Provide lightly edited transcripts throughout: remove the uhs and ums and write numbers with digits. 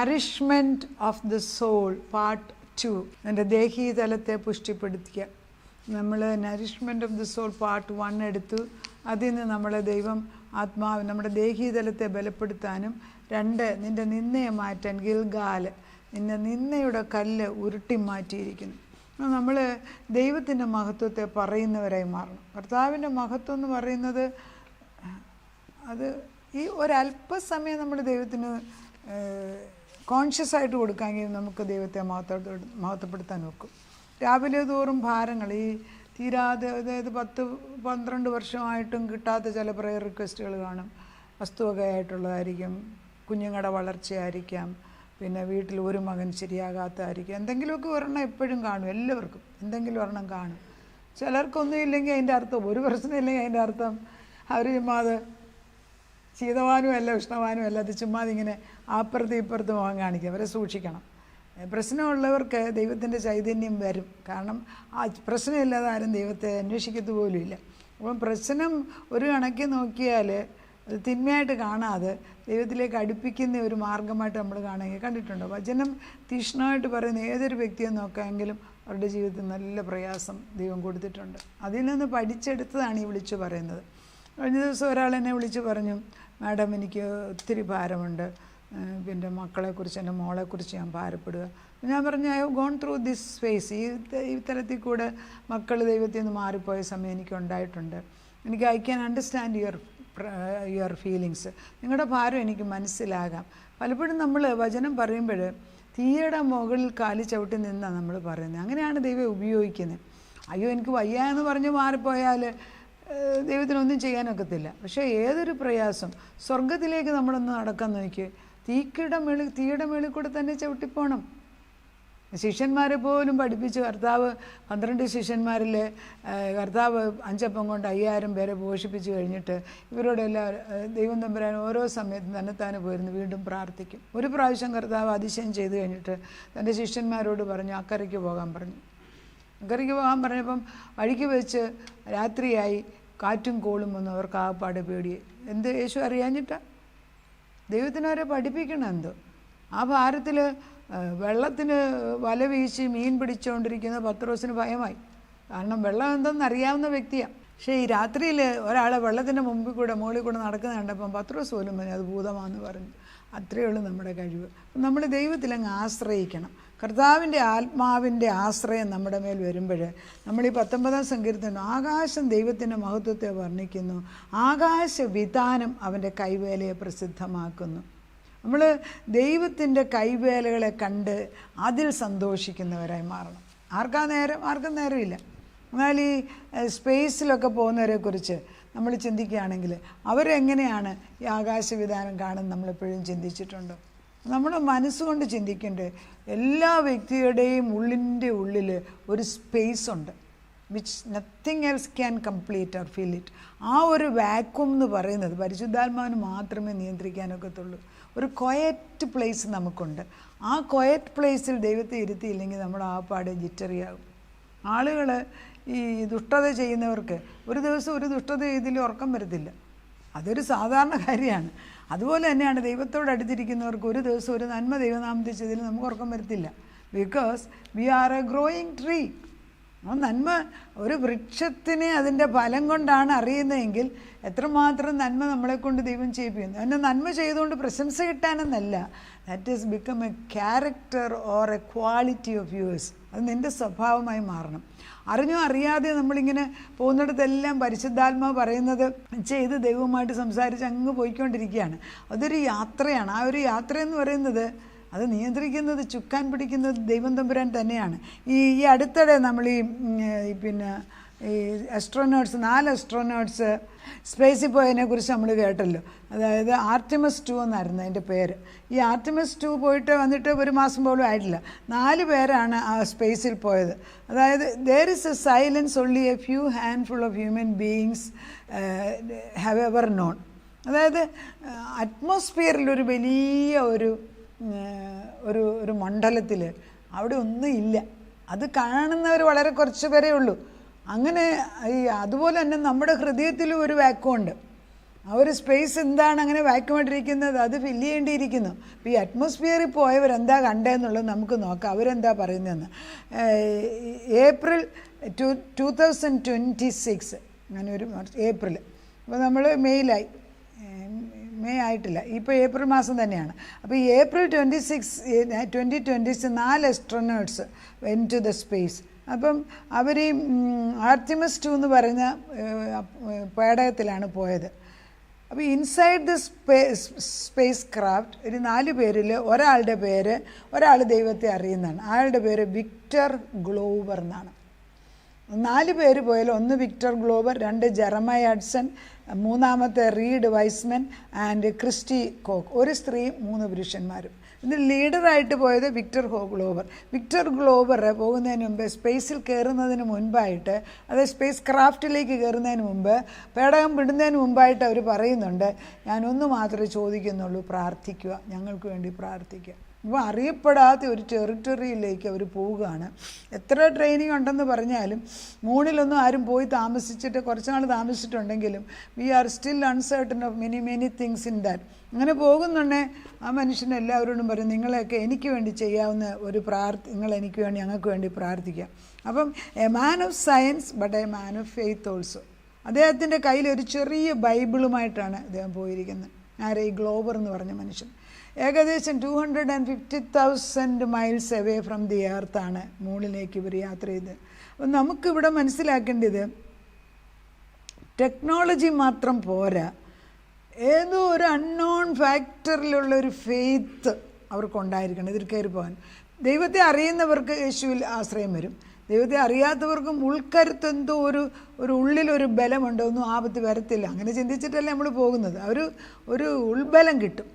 Nourishment of the soul part 2. എൻ്റെ ദേഹീതലത്തെ പുഷ്ടിപ്പെടുത്തിയ നമ്മൾ nourishment of the soul part 1 എടുത്തു. അതിൽ നിന്ന് നമ്മളെ ദൈവം ആത്മാവ് നമ്മുടെ ദേഹീതലത്തെ ബലപ്പെടുത്താനും 2 നിൻ്റെ നിന്നയെ മാറ്റാൻ ഗിൽഗാൽ നിന്നെ നിന്നയുടെ കല്ല് ഉരുട്ടി മാറ്റിയിരിക്കുന്നു. നമ്മൾ ദൈവത്തിൻ്റെ മഹത്വത്തെ പറയുന്നവരായി മാറണം. കർത്താവിൻ്റെ മഹത്വം എന്ന് പറയുന്നത് അത് ഈ ഒരല്പസമയം നമ്മൾ ദൈവത്തിന് കോൺഷ്യസ് ആയിട്ട് കൊടുക്കാമെങ്കിൽ നമുക്ക് ദൈവത്തെ മഹത്വപ്പെടുത്താൻ നോക്കും. രാവിലെ തോറും ഭാരങ്ങൾ ഈ തീരാതെ, അതായത് 10-12 വർഷമായിട്ടും കിട്ടാത്ത ചില പ്രയർ റിക്വസ്റ്റുകൾ കാണും. വസ്തുവകയായിട്ടുള്ളതായിരിക്കും, കുഞ്ഞുങ്ങളുടെ വളർച്ചയായിരിക്കാം, പിന്നെ വീട്ടിൽ ഒരു മകൻ ശരിയാകാത്തതായിരിക്കും, എന്തെങ്കിലുമൊക്കെ ഒരെണ്ണം എപ്പോഴും കാണും. എല്ലാവർക്കും എന്തെങ്കിലും ഒരെണ്ണം കാണും. ചിലർക്കൊന്നും ഇല്ലെങ്കിൽ അതിൻ്റെ അർത്ഥം, ഒരു പ്രശ്നമില്ലെങ്കിൽ അതിൻ്റെ അർത്ഥം അവർ ചുമ്മാത് ശീതവാനുമല്ല ഉഷ്ണവാനുമല്ല, അത് ചുമ്മാതിങ്ങനെ അപ്പുറത്ത് ഇപ്പുറത്ത് മുഖം കാണിക്കുക. അവരെ സൂക്ഷിക്കണം. പ്രശ്നമുള്ളവർക്ക് ദൈവത്തിൻ്റെ ചൈതന്യം വരും. കാരണം ആ പ്രശ്നമില്ലാതെ ആരും ദൈവത്തെ അന്വേഷിക്കത്തു പോലും ഇല്ല. അപ്പം പ്രശ്നം ഒരു കണക്ക് നോക്കിയാൽ അത് തിന്മയായിട്ട് കാണാതെ ദൈവത്തിലേക്ക് അടുപ്പിക്കുന്ന ഒരു മാർഗമായിട്ട് നമ്മൾ കാണുകയും കണ്ടിട്ടുണ്ട്. വചനം തീക്ഷ്ണമായിട്ട് പറയുന്ന ഏതൊരു വ്യക്തിയെ നോക്കാമെങ്കിലും അവരുടെ ജീവിതത്തിൽ നല്ല പ്രയാസം ദൈവം കൊടുത്തിട്ടുണ്ട്. അതിൽ നിന്ന് പഠിച്ചെടുത്തതാണ് ഈ വിളിച്ചു പറയുന്നത്. കഴിഞ്ഞ ദിവസം ഒരാൾ എന്നെ വിളിച്ച് പറഞ്ഞു, മാഡം എനിക്ക് ഒത്തിരി ഭാരമുണ്ട്, പിന്നെ മക്കളെക്കുറിച്ച്, എൻ്റെ മോളെക്കുറിച്ച് ഞാൻ ഭാരപ്പെടുക. ഞാൻ പറഞ്ഞു, I have gone through this phase. ഈ തരത്തിൽ കൂടെ മക്കൾ ദൈവത്തിൽ നിന്ന് മാറിപ്പോയ സമയം എനിക്കുണ്ടായിട്ടുണ്ട്. എനിക്ക് I can understand your feelings. നിങ്ങളുടെ ഭാരം എനിക്ക് മനസ്സിലാകാം. പലപ്പോഴും നമ്മൾ വചനം പറയുമ്പോൾ തീയുടെ മുകളിൽ കാലി ചവിട്ടി നിന്നാണ് നമ്മൾ പറയുന്നത്. അങ്ങനെയാണ് ദൈവം ഉപയോഗിക്കുന്നത്. അയ്യോ എനിക്ക് വയ്യ എന്ന് പറഞ്ഞ് മാറിപ്പോയാൽ ദൈവത്തിനൊന്നും ചെയ്യാനൊക്കത്തില്ല. പക്ഷേ ഏതൊരു പ്രയാസം സ്വർഗത്തിലേക്ക് നമ്മളൊന്ന് നടക്കാൻ നോക്കി, തീയുടെ മേളിൽ കൂടെ തന്നെ ചവിട്ടിപ്പോണം. ശിഷ്യന്മാരെ പോലും പഠിപ്പിച്ച് കർത്താവ് 12 ശിഷ്യന്മാരിൽ കർത്താവ് 5 അപ്പം കൊണ്ട് 5000 പേരെ പോഷിപ്പിച്ച് കഴിഞ്ഞിട്ട് ഇവരോടെല്ലാം ദൈവം തമ്പുരാൻ ഓരോ സമയത്തും തന്നെത്താനെ പോയിരുന്നു വീണ്ടും പ്രാർത്ഥിക്കും. ഒരു പ്രാവശ്യം കർത്താവ് അതിശയം ചെയ്ത് കഴിഞ്ഞിട്ട് തൻ്റെ ശിഷ്യന്മാരോട് പറഞ്ഞു അക്കരയ്ക്ക് പോകാൻ പറഞ്ഞു. അക്കരയ്ക്ക് പോകാൻ പറഞ്ഞപ്പം വഴിക്ക് വെച്ച് രാത്രിയായി, കാറ്റും കോളും വന്നു. അവർക്ക് ആകപ്പാട് പേടിയെ. എന്ത് യേശു അറിയാഞ്ഞിട്ടാണ്? ദൈവത്തിനവരെ പഠിപ്പിക്കണം. എന്തോ ആ ഭാരത്തിൽ വെള്ളത്തിന് വല വീശി മീൻ പിടിച്ചുകൊണ്ടിരിക്കുന്ന പത്രോസിന് ഭയമായി. കാരണം വെള്ളം എന്തെന്ന് അറിയാവുന്ന വ്യക്തിയാണ്. പക്ഷേ ഈ രാത്രിയിൽ ഒരാളെ വെള്ളത്തിൻ്റെ മുമ്പിൽ കൂടെ മുകളിൽ കൂടെ നടക്കുന്നത് കണ്ടപ്പം പത്രോസ് പോലും പറഞ്ഞു അത് ഭൂതമാണെന്ന് പറഞ്ഞു. അത്രയേ ഉള്ളൂ നമ്മുടെ കഴിവ്. നമ്മൾ ദൈവത്തിലങ്ങ് ആശ്രയിക്കണം. കർത്താവിൻ്റെ ആത്മാവിൻ്റെ ആശ്രയം നമ്മുടെ മേൽ വരുമ്പോൾ നമ്മൾ ഈ 19-ാം സങ്കീർത്തനം ആകാശം ദൈവത്തിൻ്റെ മഹത്വത്തെ വർണ്ണിക്കുന്നു, ആകാശവിതാനം അവൻ്റെ കൈവേലയെ പ്രസിദ്ധമാക്കുന്നു. നമ്മൾ ദൈവത്തിൻ്റെ കൈവേലകളെ കണ്ട് അതിൽ സന്തോഷിക്കുന്നവരായി മാറണം. ആർക്കും നേരമില്ല. എന്നാൽ ഈ സ്പേസിലൊക്കെ പോകുന്നവരെക്കുറിച്ച് നമ്മൾ ചിന്തിക്കുകയാണെങ്കിൽ അവരെങ്ങനെയാണ് ഈ ആകാശവിധാനം കാണുന്നത് നമ്മളെപ്പോഴും ചിന്തിച്ചിട്ടുണ്ടോ? നമ്മൾ മനസ്സുകൊണ്ട് ചിന്തിക്കേണ്ടത് എല്ലാ വ്യക്തിയുടെയും ഉള്ളിൽ ഒരു സ്പേസ് ഉണ്ട്, which nothing else can complete or fill it. ആ ഒരു വാക്വം എന്ന് പറയുന്നത് പരിശുദ്ധാത്മാവിന് മാത്രമേ നിയന്ത്രിക്കാനൊക്കത്തുള്ളൂ. ഒരു ക്വയറ്റ് പ്ലേസ് നമുക്കുണ്ട്. ആ ക്വയറ്റ് പ്ലേസിൽ ദൈവത്തെ ഇരുത്തിയില്ലെങ്കിൽ നമ്മൾ ആ പാടെ ജിറ്ററിയാകും. ആളുകൾ ഈ ദുഷ്ടത ചെയ്യുന്നവർക്ക് ഒരു ദിവസം ഒരു ദുഷ്ടത ചെയ്തിൽ ഉറക്കം വരത്തില്ല. അതൊരു സാധാരണ കാര്യമാണ്. അതുപോലെ തന്നെയാണ് ദൈവത്തോട് അടുത്തിരിക്കുന്നവർക്ക് ഒരു ദിവസം ഒരു നന്മ ദൈവനാമത്തിൽ ചെയ്തതിൽ നമുക്ക് ഉറക്കം വരത്തില്ല. Because we are a growing tree. ആ നന്മ ഒരു വൃക്ഷത്തിനെ അതിൻ്റെ ഫലം കൊണ്ടാണ് അറിയുന്നതെങ്കിൽ എത്രമാത്രം നന്മ നമ്മളെക്കൊണ്ട് ദൈവം ചെയ്യിപ്പിക്കുന്നു. അതിൻ്റെ നന്മ ചെയ്തുകൊണ്ട് പ്രശംസ കിട്ടാനെന്നല്ല. That is become a character or a quality of yours. അത് നിൻ്റെ സ്വഭാവമായി മാറണം. അറിഞ്ഞോ അറിയാതെ നമ്മളിങ്ങനെ പോകുന്നിടത്തെല്ലാം പരിശുദ്ധാത്മാവ് പറയുന്നത് ചെയ്ത് ദൈവവുമായിട്ട് സംസാരിച്ച് അങ്ങ് പോയിക്കൊണ്ടിരിക്കുകയാണ്. അതൊരു യാത്രയാണ്. ആ ഒരു യാത്രയെന്ന് പറയുന്നത് അത് നിയന്ത്രിക്കുന്നത്, ചുക്കാൻ പിടിക്കുന്നത് ദൈവം തമ്പുരാൻ തന്നെയാണ്. ഈ അടുത്തിടെ നമ്മൾ ഈ അസ്ട്രോനോട്ട്സ് 4 അസ്ട്രോനോട്ട്സ് സ്പേസിൽ പോയതിനെക്കുറിച്ച് നമ്മൾ കേട്ടല്ലോ. അതായത് ആർട്ടിമസ് 2 എന്നായിരുന്നു അതിൻ്റെ പേര്. ഈ ആർട്ടിമസ് 2 പോയിട്ട് വന്നിട്ട് 1 മാസം പോലും ആയിട്ടില്ല. 4 പേരാണ് ആ സ്പേസിൽ പോയത്. അതായത് there is a silence only a few handful of human beings have ever known. അതായത് അറ്റ്മോസ്ഫിയറിൽ ഒരു വലിയ ഒരു മണ്ഡലത്തിൽ അവിടെ ഒന്നും ഇല്ല. അത് കാണുന്നവർ വളരെ കുറച്ച് പേരേ ഉള്ളൂ. അങ്ങനെ അതുപോലെ തന്നെ നമ്മുടെ ഹൃദയത്തിലും ഒരു വാക്വമുണ്ട്. ആ ഒരു സ്പേസ് എന്താണ് അങ്ങനെ വാക്യമായിട്ടിരിക്കുന്നത്, അത് ഫില്ല് ചെയ്യേണ്ടിയിരിക്കുന്നു. അപ്പോൾ ഈ അറ്റ്മോസ്ഫിയറിൽ പോയവരെന്താ കണ്ടതെന്നുള്ളത് നമുക്ക് നോക്കാം, അവരെന്താ പറയുന്നതെന്ന്. ഏപ്രിൽ 2026 അങ്ങനെ ഒരു ഏപ്രിൽ, അപ്പോൾ നമ്മൾ മെയ് ആയിട്ടില്ല, ഇപ്പോൾ ഏപ്രിൽ മാസം തന്നെയാണ്. അപ്പോൾ ഈ April 2026 4 astronauts went to the space. അപ്പം അവർ ഈ ആർട്ടിമസ് 2 എന്ന് പറയുന്ന പേടകത്തിലാണ് പോയത്. അപ്പോൾ ഇൻസൈഡ് ദ സ്പേസ് ക്രാഫ്റ്റ് ഒരു 4 പേരിൽ ഒരാൾ ദൈവത്തെ അറിയുന്നതാണ്. അയാളുടെ പേര് വിക്ടർ ഗ്ലോവർ എന്നാണ്. 4 പേര് പോയാൽ 1 Victor Glover, 2 Jeremiah Hudson, 3 Reid Wiseman and Christy Koch, 1 സ്ത്രീയും 3 പുരുഷന്മാരും. ഇതിൽ ലീഡറായിട്ട് പോയത് വിക്ടർ ഗ്ലോവർ. വിക്ടർ ഗ്ലോവർ പോകുന്നതിന് മുമ്പ്, സ്പേസിൽ കയറുന്നതിന് മുൻപായിട്ട്, അതായത് സ്പേസ് ക്രാഫ്റ്റിലേക്ക് കയറുന്നതിന് മുമ്പ്, പേടകം വിടുന്നതിന് മുമ്പായിട്ട് അവർ പറയുന്നുണ്ട്, ഞാനൊന്ന് മാത്രമേ ചോദിക്കുന്നുള്ളൂ, പ്രാർത്ഥിക്കുക, ഞങ്ങൾക്ക് വേണ്ടി പ്രാർത്ഥിക്കുക. അപ്പോൾ അറിയപ്പെടാത്ത ഒരു ടെറിട്ടറിയിലേക്ക് അവർ പോവുകയാണ്. എത്ര ട്രെയിനിങ് ഉണ്ടെന്ന് പറഞ്ഞാലും മൂണിലൊന്നും ആരും പോയി താമസിച്ചിട്ട് കുറച്ച് നാൾ താമസിച്ചിട്ടുണ്ടെങ്കിലും we are still uncertain of many things in that. അങ്ങനെ പോകുന്നുണ്ടേ ആ മനുഷ്യൻ എല്ലാവരോടും പറയും, നിങ്ങളെയൊക്കെ എനിക്ക് വേണ്ടി ചെയ്യാവുന്ന ഒരു നിങ്ങൾ എനിക്ക് വേണ്ടി, ഞങ്ങൾക്ക് വേണ്ടി പ്രാർത്ഥിക്കാം. അപ്പം a man of science but a man of faith also. അദ്ദേഹത്തിൻ്റെ കയ്യിൽ ഒരു ചെറിയ ബൈബിളുമായിട്ടാണ് അദ്ദേഹം പോയിരിക്കുന്നത്. ഈ ഗ്ലോബർ എന്ന് പറഞ്ഞ മനുഷ്യൻ ഏകദേശം 250,000 മൈൽസ് അവേ ഫ്രം ദി എർത്താണ് മൂണിലേക്ക് ഇവർ യാത്ര ചെയ്ത്. അപ്പം നമുക്കിവിടെ മനസ്സിലാക്കേണ്ടത് ടെക്നോളജി മാത്രം പോരാ, ഏതോ ഒരു അൺനോൺ ഫാക്ടറിലുള്ളൊരു ഫെയ്ത്ത് അവർക്കുണ്ടായിരിക്കണം ഇതിൽ കയറി പോകാൻ. ദൈവത്തെ അറിയുന്നവർക്ക് യേശുവിൽ ആശ്രയം വരും. ദൈവത്തെ അറിയാത്തവർക്കും ഉൾക്കരുത്ത് എന്തോ ഒരു ഉള്ളിലൊരു ബലമുണ്ട്, ഒന്നും ആപത്ത് വരത്തില്ല, അങ്ങനെ ചിന്തിച്ചിട്ടല്ലേ നമ്മൾ പോകുന്നത്. ഒരു ഉൾബലം കിട്ടും.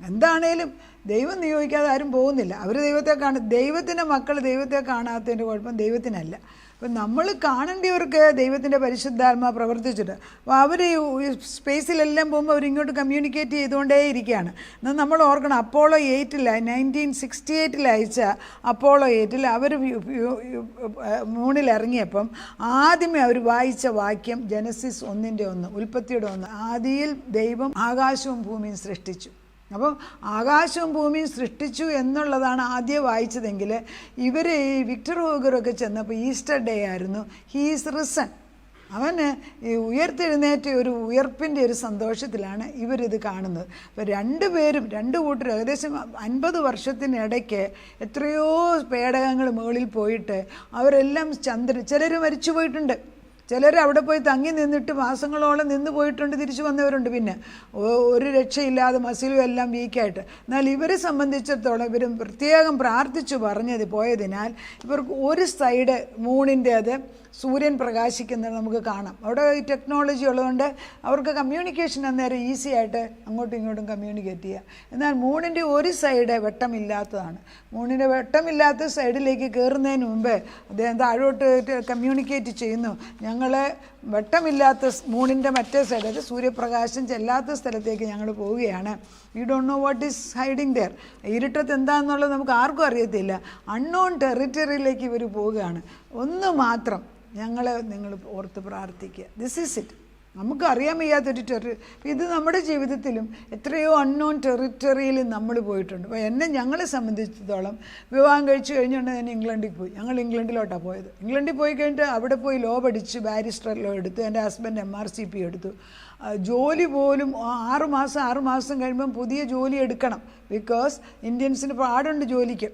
എന്താണേലും ദൈവം നിയോഗിക്കാതെ ആരും പോകുന്നില്ല. അവർ ദൈവത്തിൻ്റെ മക്കൾ ദൈവത്തെ കാണാത്തതിൻ്റെ കുഴപ്പം ദൈവത്തിനല്ല. അപ്പം നമ്മൾ കാണേണ്ടവർക്ക് ദൈവത്തിൻ്റെ പരിശുദ്ധാത്മാ പ്രവർത്തിച്ചിട്ട്, അപ്പോൾ അവർ ഈ സ്പേസിലെല്ലാം പോകുമ്പോൾ അവരിങ്ങോട്ട് കമ്മ്യൂണിക്കേറ്റ് ചെയ്തുകൊണ്ടേ ഇരിക്കുകയാണ്. എന്നാൽ നമ്മൾ ഓർക്കണം, അപ്പോളോ 8 1968 അയച്ച അപ്പോളോ 8 അവർ മൂണിലിറങ്ങിയപ്പം ആദ്യമേ അവർ വായിച്ച വാക്യം ജനസിസ് 1:1, ഉൽപ്പത്തിയുടെ 1, ആദിയിൽ ദൈവം ആകാശവും ഭൂമിയും സൃഷ്ടിച്ചു. അപ്പോൾ ആകാശവും ഭൂമിയും സൃഷ്ടിച്ചു എന്നുള്ളതാണ് ആദ്യം വായിച്ചതെങ്കിൽ ഇവർ ഈ വിക്ടർ ഹൂഗറൊക്കെ ചെന്നപ്പോൾ ഈസ്റ്റർ ഡേ ആയിരുന്നു. ഹീസ് റിസൺ, അവന് ഈ ഉയർത്തെഴുന്നേറ്റ ഒരു ഉയർപ്പിൻ്റെ ഒരു സന്തോഷത്തിലാണ് ഇവരിത് കാണുന്നത്. അപ്പോൾ 2 പേരും 2 കൂട്ടരും ഏകദേശം 50 വർഷത്തിനിടയ്ക്ക് എത്രയോ പേടകങ്ങൾ മുകളിൽ പോയിട്ട് അവരെല്ലാം ചിലർ മരിച്ചു പോയിട്ടുണ്ട്, ചിലർ അവിടെ പോയി തങ്ങി നിന്നിട്ട് മാസങ്ങളോളം നിന്ന് പോയിട്ടുണ്ട്, തിരിച്ചു വന്നവരുണ്ട്. പിന്നെ ഒരു രക്ഷയില്ലാതെ മസിലും എല്ലാം വീക്കായിട്ട്. എന്നാൽ ഇവരെ സംബന്ധിച്ചിടത്തോളം ഇവരും പ്രത്യേകം പ്രാർത്ഥിച്ചു പോയതിനാൽ ഇവർക്ക് ഒരു സൈഡ് മൂണിൻ്റെ അത് സൂര്യൻ പ്രകാശിക്കുന്നത് നമുക്ക് കാണാം. അവിടെ ഈ ടെക്നോളജി ഉള്ളതുകൊണ്ട് അവർക്ക് കമ്മ്യൂണിക്കേഷൻ അന്നേരം ഈസി ആയിട്ട് അങ്ങോട്ടും ഇങ്ങോട്ടും കമ്മ്യൂണിക്കേറ്റ് ചെയ്യുക. എന്നാൽ മൂണിൻ്റെ ഒരു സൈഡ് വെട്ടമില്ലാത്തതാണ്. മൂണിൻ്റെ വെട്ടമില്ലാത്ത സൈഡിലേക്ക് കയറുന്നതിന് മുമ്പ് അദ്ദേഹം താഴോട്ട് കമ്മ്യൂണിക്കേറ്റ് ചെയ്യുന്നു, ഞങ്ങൾ വെട്ടമില്ലാത്ത മൂണിൻ്റെ മറ്റേ സൈഡ്, അത് സൂര്യപ്രകാശം ചെല്ലാത്ത സ്ഥലത്തേക്ക് ഞങ്ങൾ പോവുകയാണ്. We don't know what is hiding there. ഇരുട്ടത്ത് എന്താണെന്നുള്ളത് നമുക്ക് ആർക്കും അറിയത്തില്ല. അൺനോൺ ടെറിറ്ററിയിലേക്ക് ഇവർ പോവുകയാണ്. ഒന്ന് മാത്രം നിങ്ങൾ ഓർത്ത് പ്രാർത്ഥിക്കുക. This is it. നമുക്ക് അറിയാൻ വയ്യാത്തൊരു ഇത് നമ്മുടെ ജീവിതത്തിലും എത്രയോ അൺനോൺ ടെറിറ്ററിയിൽ നമ്മൾ പോയിട്ടുണ്ട്. അപ്പോൾ ഞങ്ങളെ സംബന്ധിച്ചിടത്തോളം വിവാഹം കഴിച്ച് കഴിഞ്ഞുകൊണ്ട് ഞാൻ ഇംഗ്ലണ്ടിൽ പോയി. ഞങ്ങൾ ഇംഗ്ലണ്ടിലോട്ടാണ് പോയത്. ഇംഗ്ലണ്ടിൽ പോയി കഴിഞ്ഞിട്ട് അവിടെ പോയി ലോ പഠിച്ച് ബാരിസ്റ്റർ ലോ എടുത്തു. എൻ്റെ ഹസ്ബൻഡ് MRCP എടുത്തു. ജോലി പോലും 6 മാസം കഴിയുമ്പം പുതിയ ജോലി എടുക്കണം. ബിക്കോസ് ഇന്ത്യൻസിന് പാടുണ്ട് ജോലിക്ക്.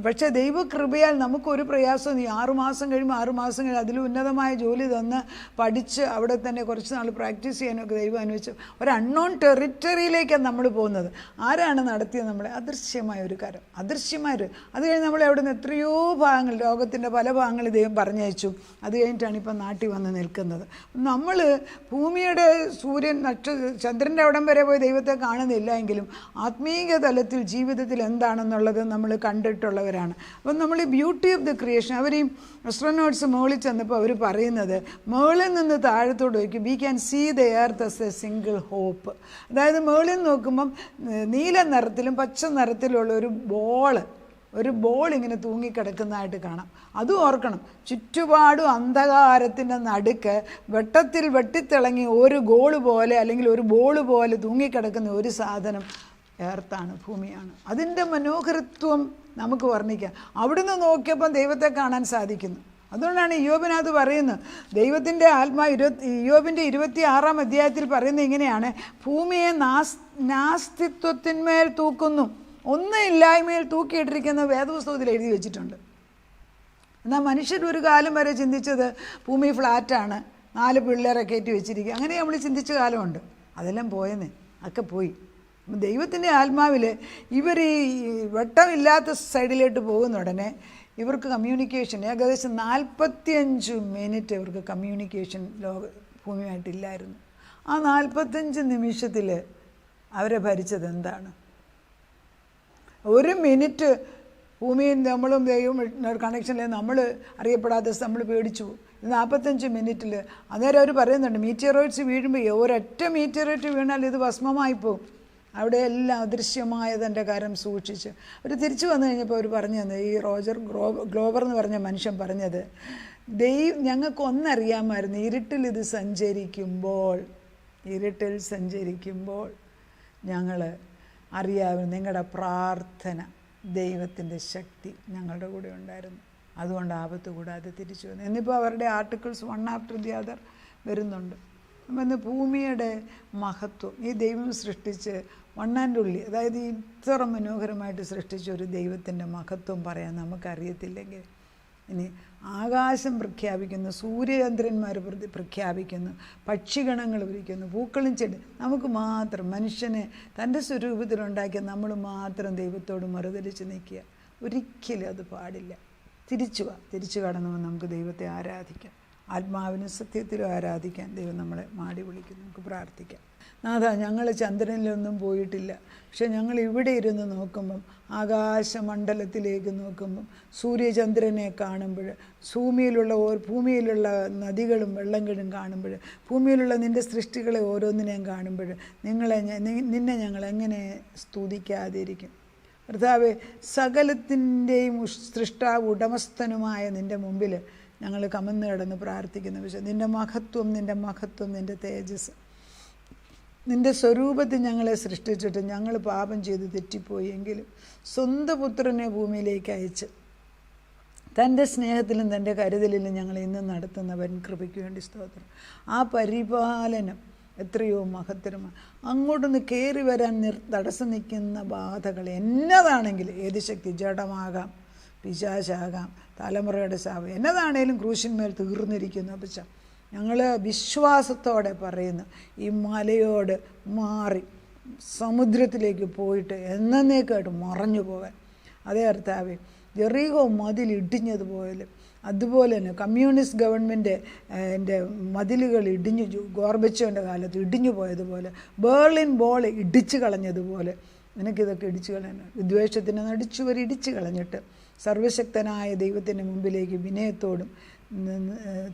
പക്ഷേ ദൈവകൃപയാൽ നമുക്കൊരു പ്രയാസവും 6 മാസം കഴിയുമ്പോൾ അതിൽ ഉന്നതമായ ജോലി തന്ന് പഠിച്ച് അവിടെ തന്നെ കുറച്ച് നാൾ പ്രാക്ടീസ് ചെയ്യാനൊക്കെ ദൈവം അനുവദിച്ചു. ഒരു അൺനോൺ ടെറിറ്ററിയിലേക്കാണ് നമ്മൾ പോകുന്നത്. ആരാണ് നടത്തിയത് നമ്മളെ? അദൃശ്യമായ ഒരു കരം, അദൃശ്യമായൊരു. അത് കഴിഞ്ഞ് നമ്മളെ അവിടെ നിന്ന് എത്രയോ ഭാഗങ്ങൾ, ലോകത്തിൻ്റെ പല ഭാഗങ്ങളിൽ ദൈവം പറഞ്ഞയച്ചു. അത് കഴിഞ്ഞിട്ടാണ് ഇപ്പം നാട്ടിൽ വന്ന് നിൽക്കുന്നത്. നമ്മൾ ഭൂമിയുടെ സൂര്യൻ ചന്ദ്രൻ്റെ അവിടം വരെ പോയി ദൈവത്തെ കാണുന്നില്ല എങ്കിലും ആത്മീയ തലത്തിൽ ജീവിതത്തിൽ എന്താണെന്നുള്ളത് നമ്മൾ കണ്ടിട്ടുള്ളവരാണ്. അപ്പം നമ്മൾ ഈ ബ്യൂട്ടി ഓഫ് ദി ക്രിയേഷൻ, അവർ ഈ അസ്ട്രോനോട്ട്സ് മുകളിൽ ചെന്നപ്പോൾ അവർ പറയുന്നത്, മുകളിൽ നിന്ന് താഴത്തോട്ട് നോക്കി we can see the earth as a single hope. അതായത് മുകളിൽ നോക്കുമ്പം നീല നിറത്തിലും പച്ച നിറത്തിലുള്ള ഒരു ബോള്, ഒരു ബോൾ ഇങ്ങനെ തൂങ്ങിക്കിടക്കുന്നതായിട്ട് കാണാം. അതും ഓർക്കണം, ചുറ്റുപാടും അന്ധകാരത്തിൻ്റെ നടുക്ക് വെട്ടത്തിൽ വെട്ടിത്തിളങ്ങി ഒരു ഗോള് പോലെ അല്ലെങ്കിൽ ഒരു ബോൾ പോലെ തൂങ്ങിക്കിടക്കുന്ന ഒരു സാധനം എർത്താണ്, ഭൂമിയാണ്. അതിൻ്റെ മനോഹരത്വം നമുക്ക് വർണ്ണിക്കാം. അവിടുന്ന് നോക്കിയപ്പം ദൈവത്തെ കാണാൻ സാധിക്കുന്നു. അതുകൊണ്ടാണ് ഇയ്യോബിനകത്ത് പറയുന്നത്, ദൈവത്തിൻ്റെ ഇയ്യോബിൻ്റെ 26-ാം അധ്യായത്തിൽ പറയുന്നത് ഇങ്ങനെയാണ്: ഭൂമിയെ നാസ്തിത്വത്തിന്മേൽ തൂക്കുന്നു, ഒന്നും ഇല്ലായ്മയിൽ തൂക്കിയിട്ടിരിക്കുന്ന വേദപുസ്തകത്തിൽ എഴുതി വെച്ചിട്ടുണ്ട്. എന്നാൽ മനുഷ്യർ ഒരു കാലം വരെ ചിന്തിച്ചത് ഭൂമി ഫ്ലാറ്റാണ്, 4 പിള്ളേരെ കയറ്റി വെച്ചിരിക്കുക, അങ്ങനെ നമ്മൾ ചിന്തിച്ച കാലമുണ്ട്. അതെല്ലാം പോയെന്നേ, ഒക്കെ പോയി. ദൈവത്തിൻ്റെ ആത്മാവിൽ ഇവർ ഈ വെട്ടമില്ലാത്ത സൈഡിലോട്ട് പോകുന്ന ഉടനെ ഇവർക്ക് കമ്മ്യൂണിക്കേഷൻ ഏകദേശം 45 മിനിറ്റ് ഇവർക്ക് കമ്മ്യൂണിക്കേഷൻ ഭൂമിയായിട്ടില്ലായിരുന്നു. ആ 45 നിമിഷത്തിൽ അവരെ ഭരിച്ചത് എന്താണ്? 1 മിനിറ്റ് ഭൂമിയും നമ്മളും ദൈവം കണക്ഷനിൽ നമ്മൾ അറിയപ്പെടാത്ത നമ്മൾ പേടിച്ചു പോകും. 45 മിനിറ്റിൽ അന്നേരം അവർ പറയുന്നുണ്ട്, മീറ്റിയറോയിഡ്സ് വീഴുമ്പോൾ ഒരൊറ്റ മീറ്റിയറോയിഡ് വീണാൽ ഇത് ഭസ്മമായി പോകും. അവിടെ എല്ലാം അദൃശ്യമായ തൻ്റെ കരം സൂക്ഷിച്ച് അവർ തിരിച്ചു വന്നു കഴിഞ്ഞപ്പോൾ അവർ പറഞ്ഞു തന്നത്, ഈ റോജർ ഗ്ലോബർ എന്ന് പറഞ്ഞ മനുഷ്യൻ പറഞ്ഞത്, ഞങ്ങൾക്ക് ഒന്നറിയാമായിരുന്നു, ഇരുട്ടിൽ സഞ്ചരിക്കുമ്പോൾ ഞങ്ങൾ അറിയാമായിരുന്നു നിങ്ങളുടെ പ്രാർത്ഥന, ദൈവത്തിൻ്റെ ശക്തി ഞങ്ങളുടെ കൂടെ ഉണ്ടായിരുന്നു, അതുകൊണ്ട് ആപത്ത് കൂടാതെ തിരിച്ചു വന്നു. എന്നിപ്പോൾ അവരുടെ articles one after the other വരുന്നുണ്ട്. അപ്പം ഇന്ന് ഭൂമിയുടെ മഹത്വം, ഈ ദൈവം സൃഷ്ടിച്ച് വണ്ണാൻ്റെ അതായത് ഇത്ര മനോഹരമായിട്ട് സൃഷ്ടിച്ച ഒരു ദൈവത്തിൻ്റെ മഹത്വം പറയാൻ നമുക്കറിയത്തില്ലെങ്കിൽ, ഇനി ആകാശം പ്രഖ്യാപിക്കുന്നു, സൂര്യചന്ദ്രന്മാർ പ്രഖ്യാപിക്കുന്നു, പക്ഷിഗണങ്ങൾ വിളിക്കുന്നു, പൂക്കളും ചെടി, നമുക്ക് മാത്രം മനുഷ്യനെ തൻ്റെ സ്വരൂപത്തിലുണ്ടാക്കിയ നമ്മൾ മാത്രം ദൈവത്തോട് മറുതലിച്ച് നിൽക്കുക. ഒരിക്കലും അത് പാടില്ല. തിരിച്ചു കടന്നു നമുക്ക് ദൈവത്തെ ആരാധിക്കാം, ആത്മാവിനും സത്യത്തിലും ആരാധിക്കാൻ ദൈവം നമ്മളെ മാടി വിളിക്കുന്നു. നമുക്ക് പ്രാർത്ഥിക്കാം. നാഥ, ഞങ്ങൾ ചന്ദ്രനിലൊന്നും പോയിട്ടില്ല, പക്ഷെ ഞങ്ങൾ ഇവിടെ ഇരുന്ന് നോക്കുമ്പം, ആകാശമണ്ഡലത്തിലേക്ക് നോക്കുമ്പം, സൂര്യചന്ദ്രനെ കാണുമ്പോൾ, ഭൂമിയിലുള്ള നദികളും വെള്ളങ്ങളും കാണുമ്പോൾ, ഭൂമിയിലുള്ള നിൻ്റെ സൃഷ്ടികളെ ഓരോന്നിനെയും കാണുമ്പോൾ നിന്നെ ഞങ്ങൾ എങ്ങനെ സ്തുതിക്കാതിരിക്കും? കർത്താവേ, സകലത്തിൻ്റെയും സൃഷ്ടാവ് ഉടമസ്ഥനുമായ നിൻ്റെ മുമ്പിൽ ഞങ്ങൾ കമന്ന് കിടന്ന് പ്രാർത്ഥിക്കുന്ന വിഷയം, നിൻ്റെ മഹത്വം, നിൻ്റെ തേജസ്, നിൻ്റെ സ്വരൂപത്തിൽ ഞങ്ങളെ സൃഷ്ടിച്ചിട്ട് ഞങ്ങൾ പാപം ചെയ്ത് തെറ്റിപ്പോയി എങ്കിലും സ്വന്തം പുത്രനെ ഭൂമിയിലേക്ക് അയച്ച് തൻ്റെ സ്നേഹത്തിലും തൻ്റെ കരുതലിലും ഞങ്ങളെ ഇന്ന് നടത്തുന്നവൻ കൃപയ്ക്ക് വേണ്ടി സ്തോത്രം. ആ പരിപാലനം എത്രയോ മഹത്തരമാണ്. അങ്ങോട്ടൊന്ന് കയറി വരാൻ തടസ്സം നിൽക്കുന്ന ബാധകൾ എന്നതാണെങ്കിലും, ഏത് ശക്തി, ജഡമാകാം, പിശാചാകാം, തലമുറയുടെ ശാപം, എന്നതാണേലും ക്രൂശിന്മേൽ തീർന്നിരിക്കുന്നു. അപ്പം ഞങ്ങൾ വിശ്വാസത്തോടെ പറയുന്നു, ഈ മലയോട് മാറി സമുദ്രത്തിലേക്ക് പോയിട്ട് എന്നേക്കായിട്ട് മറഞ്ഞു പോകാൻ. അതേ കർത്താവേ, ജെറീഹോ മതിൽ ഇടിഞ്ഞതുപോലെ, അതുപോലെ തന്നെ കമ്മ്യൂണിസ്റ്റ് ഗവൺമെൻറ് മതിലുകൾ ഗോർബച്ചോൻ്റെ കാലത്ത് ഇടിഞ്ഞു പോയതുപോലെ, ബെർലിൻ ബോൾ ഇടിച്ചു കളഞ്ഞതുപോലെ നിനക്കിതൊക്കെ ഇടിച്ചു കളയാൻ, വിദ്വേഷത്തിനെ ഇടിച്ചു കളഞ്ഞിട്ട് സർവശക്തനായ ദൈവത്തിൻ്റെ മുമ്പിലേക്ക് വിനയത്തോടും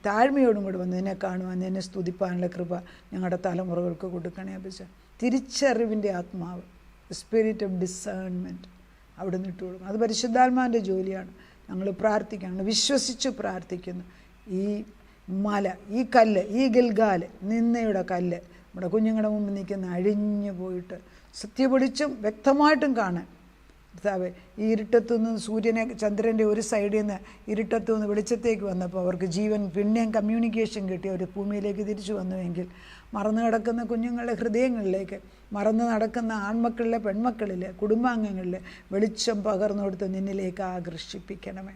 താഴ്മയോടും കൂടെ വന്ന് നിന്നെ കാണുവാൻ, നിന്നെ സ്തുതിപ്പാനുള്ള കൃപ ഞങ്ങളുടെ തലമുറകൾക്ക് കൊടുക്കണേ. അപ്പച്ച തിരിച്ചറിവിൻ്റെ ആത്മാവ്, സ്പിരിറ്റ് ഓഫ് ഡിസേൺമെൻറ്റ് അവിടെ നിന്ന് ഇട്ട് കൊടുക്കും. അത് പരിശുദ്ധാത്മാവിൻ്റെ ജോലിയാണ്. ഞങ്ങൾ പ്രാർത്ഥിക്കുകയാണ്, വിശ്വസിച്ച് പ്രാർത്ഥിക്കുന്നു. ഈ മല, ഈ കല്ല്, ഈ ഗിൽഗാല്, നിന്നയുടെ കല്ല് നമ്മുടെ കുഞ്ഞുങ്ങളുടെ മുമ്പിൽ നിൽക്കുന്ന അഴിഞ്ഞു പോയിട്ട് സത്യപൊടിച്ചും വ്യക്തമായിട്ടും കാണാൻ കർത്താവേ, ഈ ഇരുട്ടത്തുനിന്ന് ചന്ദ്രൻ്റെ ഒരു സൈഡിൽ നിന്ന് ഇരുട്ടത്തുനിന്ന് വെളിച്ചത്തേക്ക് വന്നപ്പോൾ അവർക്ക് ജീവൻ, പിന്നെയും കമ്മ്യൂണിക്കേഷൻ കിട്ടി, അവർ ഭൂമിയിലേക്ക് തിരിച്ചു വന്നുവെങ്കിൽ മറന്നു കിടക്കുന്ന കുഞ്ഞുങ്ങളുടെ ഹൃദയങ്ങളിലേക്ക്, മറന്നു നടക്കുന്ന ആൺമക്കളിലെ പെൺമക്കളിലെ കുടുംബാംഗങ്ങളിലെ വെളിച്ചം പകർന്നു കൊടുത്ത് നിന്നിലേക്ക് ആകർഷിപ്പിക്കണമേ.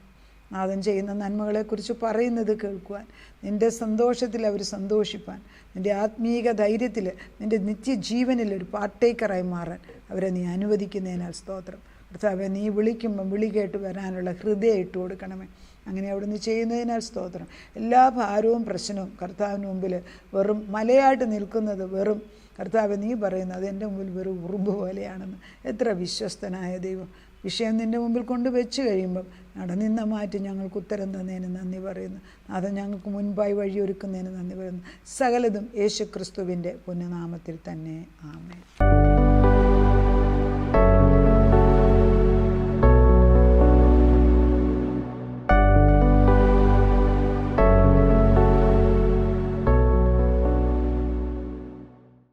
നാഥൻ ചെയ്യുന്ന നന്മകളെക്കുറിച്ച് പറയുന്നത് കേൾക്കുവാൻ, നിൻ്റെ സന്തോഷത്തിൽ അവർ സന്തോഷിപ്പാൻ, നിൻ്റെ ആത്മീക ധൈര്യത്തിൽ, നിൻ്റെ നിത്യജീവനിൽ ഒരു പാർട്ടേക്കറായി മാറാൻ അവരെ നീ അനുവദിക്കുന്നതിനാൽ സ്തോത്രം. കർത്താവെ, നീ വിളിക്കുമ്പം വിളി കേട്ട് വരാനുള്ള ഹൃദയം ഇട്ട് കൊടുക്കണമേ. അങ്ങനെ അവിടുന്ന് ചെയ്യുന്നതിനാൽ സ്തോത്രം. എല്ലാ ഭാരവും പ്രശ്നവും കർത്താവിന് മുമ്പിൽ വെറും മലയായിട്ട് നിൽക്കുന്നത്, വെറും കർത്താവ് നീ പറയുന്നത് അത് എൻ്റെ മുമ്പിൽ വെറും ഉറുമ്പ് പോലെയാണെന്ന്. എത്ര വിശ്വസ്തനായ ദൈവം! വിഷയം നിൻ്റെ മുമ്പിൽ കൊണ്ട് വെച്ച് കഴിയുമ്പം നടനിന്ന മാറ്റി ഞങ്ങൾക്ക് ഉത്തരം തന്നതിന് നന്ദി പറയുന്നു. അത് ഞങ്ങൾക്ക് മുൻപായി വഴിയൊരുക്കുന്നതിന് നന്ദി പറയുന്നു. സകലതും യേശുക്രിസ്തുവിൻ്റെ പുണ്യനാമത്തിൽ തന്നെ. ആമേൻ.